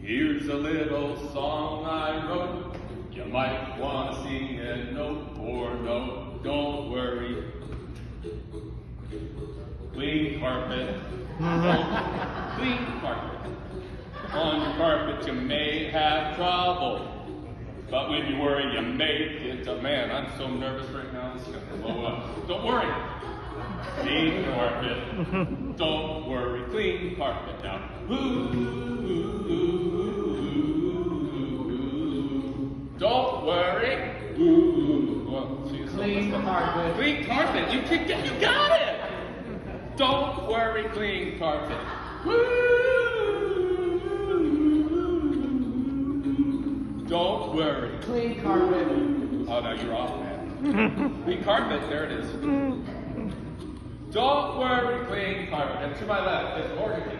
Here's a little song I wrote. You might want to sing it note for note. Don't worry. Clean carpet. Clean carpet. On your carpet you may have trouble. But when you worry, you make it a man. I'm so nervous right now. It's going to blow up. Don't worry. Clean carpet. Don't worry. Clean carpet now. Don't worry. Well, Clean carpet. Clean carpet. You got it. Don't worry. Clean carpet. Don't worry. Clean carpet. Oh, no, you're off, man. Clean carpet, there it is. Don't worry, clean carpet. And to my left is Morgan.